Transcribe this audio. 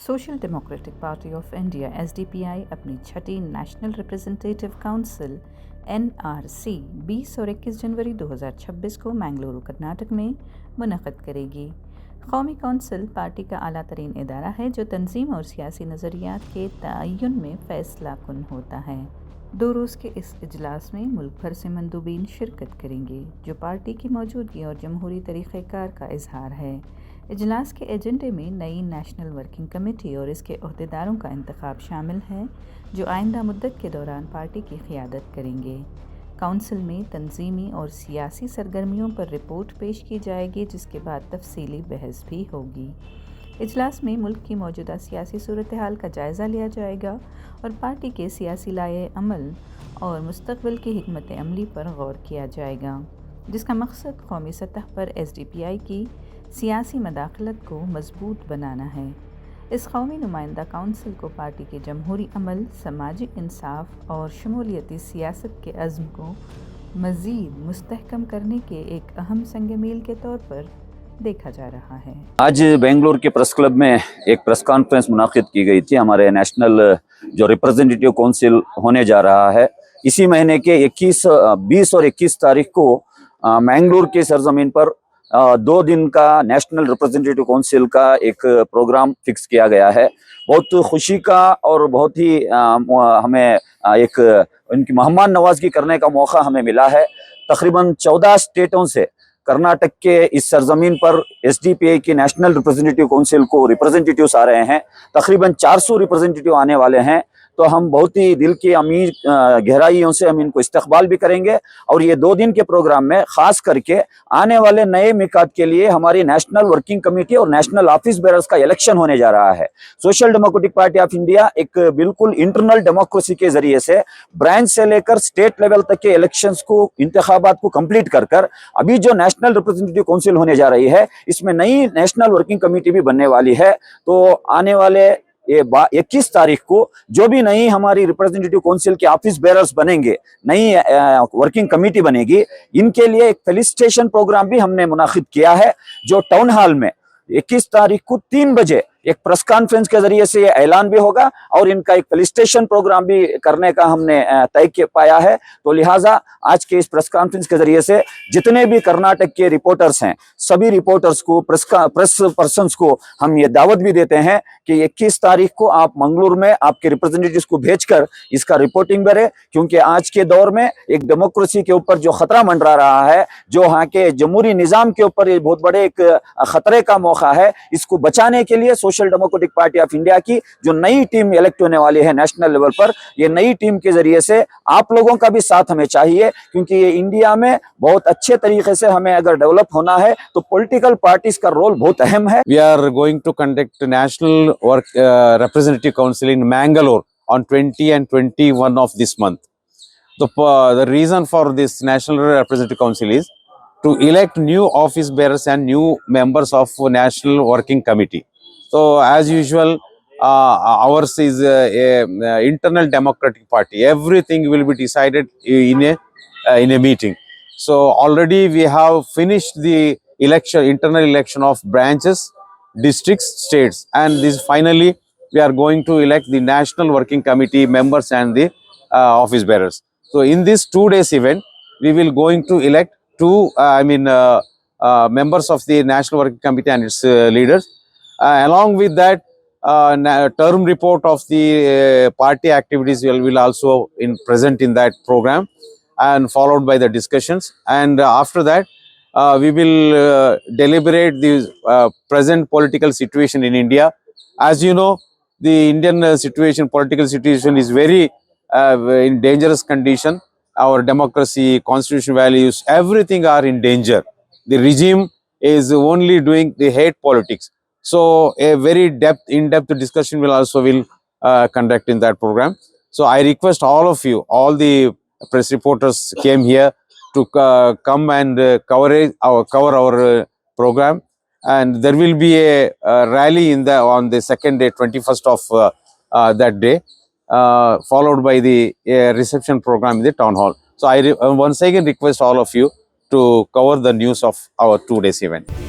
Social democratic party of India (SDPI) अपनी छठी national representative council NRC 20 और 21 जनवरी 2026 को मैंगलुरु, कर्नाटक में मुनक़्क़िद करेगी। कौमी कौंसिल पार्टी का आला तरीन इदारा है जो तंजीम और सियासी नज़रियात के तयन में फ़ैसला कुन होता है। 2 रोज़ के इस इजलास में मुल्क भर से मंदूबीन शिरकत करेंगे, जो पार्टी की मौजूदगी और जमहूरी तरीक़ेकार का इजहार है। इजलास के एजेंडे में नई नेशनल वर्किंग कमेटी और इसके अहदेदारों का इंतखाब शामिल है, जो आइंदा मुद्दत के दौरान पार्टी की क़ियादत करेंगे। काउंसिल में तंजीमी और सियासी सरगर्मियों पर रिपोर्ट पेश की जाएगी, जिसके बाद तफसीली बहस भी होगी। इजलास में मुल्क की मौजूदा सियासी सूरत हाल का जायज़ा लिया जाएगा और पार्टी के सियासी लाए अमल और मुस्तक़बिल की हिकमत अमली पर गौर किया जाएगा, जिसका मकसद कौमी सतह पर SDPI की सियासी मदाखलत को मजबूत बनाना है। इस कौमी नुमाइंदा काउंसिल को पार्टी के जमहूरी अमल, समाजी इंसाफ और शमूलियती सियासत के अज़्म को मज़ीद मुस्तहकम करने के एक अहम संग मील के तौर पर देखा जा रहा है। आज बेंगलुरु के प्रेस क्लब में एक प्रेस कॉन्फ्रेंस मुनाकिद की गई थी। हमारे नेशनल जो रिप्रेजेंटेटिव काउंसिल होने जा रहा है, इसी महीने के 20 और 21 तारीख को मैंगलुरु की सरजमीन पर 2 दिन का नेशनल रिप्रेजेंटेटिव काउंसिल का एक प्रोग्राम फिक्स किया गया है। बहुत खुशी का और बहुत ही हमें एक उनकी मेहमान नवाजगी करने का मौका हमें मिला है। तकरीबन 14 स्टेटों से कर्नाटक के इस सरजमीन पर SDPI की नेशनल रिप्रेजेंटेटिव काउंसिल को रिप्रेजेंटेटिव्स आ रहे हैं। तकरीबन 400 रिप्रेजेंटेटिव आने वाले हैं। तो हम बहुत ही दिल की अमीर गहराइयों से हम इनको इस्तकबाल भी करेंगे और ये 2 दिन के प्रोग्राम में खास करके आने वाले नए मिकात के लिए हमारी नेशनल वर्किंग कमेटी और नेशनल ऑफिस बेरर्स का इलेक्शन होने जा रहा है। Social democratic party of India एक बिल्कुल इंटरनल डेमोक्रेसी के जरिए से ब्रांच से लेकर स्टेट लेवल तक के इलेक्शंस को, इंतखाबात को कंप्लीट कर अभी जो नेशनल रिप्रेजेंटेटिव काउंसिल होने जा रही है, इसमें नई नेशनल वर्किंग कमेटी भी बनने वाली है। तो आने वाले 21 तारीख को जो भी नई हमारी रिप्रेजेंटेटिव काउंसिल के ऑफिस बेरर्स बनेंगे, नई वर्किंग कमेटी बनेगी, इनके लिए एक फेलिसिटेशन प्रोग्राम भी हमने मुनाकिद किया है, जो टाउन हॉल में 21 तारीख को 3 बजे एक प्रेस कॉन्फ्रेंस के जरिए से ये ऐलान भी होगा और इनका एक फेलिसिटेशन प्रोग्राम भी करने का हमने तय किया पाया है। तो लिहाजा आज के इस प्रेस कॉन्फ्रेंस के जरिए से जितने भी कर्नाटक के रिपोर्टर्स हैं, सभी रिपोर्टर्स को, प्रेस पर्सन्स को हम ये दावत भी देते हैं कि 21 तारीख को आप मंगलुरु में आपके रिप्रेजेंटेटिव्स को भेजकर इसका रिपोर्टिंग करें, क्योंकि आज के दौर में एक डेमोक्रेसी के ऊपर जो खतरा मंडरा रहा है, जो यहाँ के जमहूरी निज़ाम के ऊपर ये बहुत बड़े एक खतरे का मौका है, इसको बचाने के लिए social democratic party of India की जो नई टीम इलेक्ट होने वाली है नेशनल लेवल पर, ये नई टीम के जरिए से आप लोगों का भी साथ हमें चाहिए, क्योंकि ये इंडिया में बहुत अच्छे तरीके से हमें अगर डेवलप होना है तो पॉलिटिकल पार्टीज का रोल बहुत अहम है। We are going to conduct national work representative council in Mangalore on 20 and 21 of this month. The reason for this national representative council is to elect new office bearers and new members of national working committee. So as usual, ours is a internal democratic party. Everything will be decided in a meeting. So already we have finished the internal election of branches, districts, states, and this finally we are going to elect the national working committee members and the office bearers. So in this 2 days event, we will going to elect two members of the national working committee and its leaders. Along with that, term report of the party activities will also present in that program, and followed by the discussions. And after that, we will deliberate the present political situation in India. As you know, the Indian political situation is very in dangerous condition. Our democracy, constitutional values, everything are in danger. The regime is only doing the hate politics. So a very in-depth discussion will conduct in that program. So I request all of you, all the press reporters came here to come and cover our program, and there will be a rally on the second day, 21st of that day, followed by the reception program in the town hall. So I once again request all of you to cover the news of our 2 days event.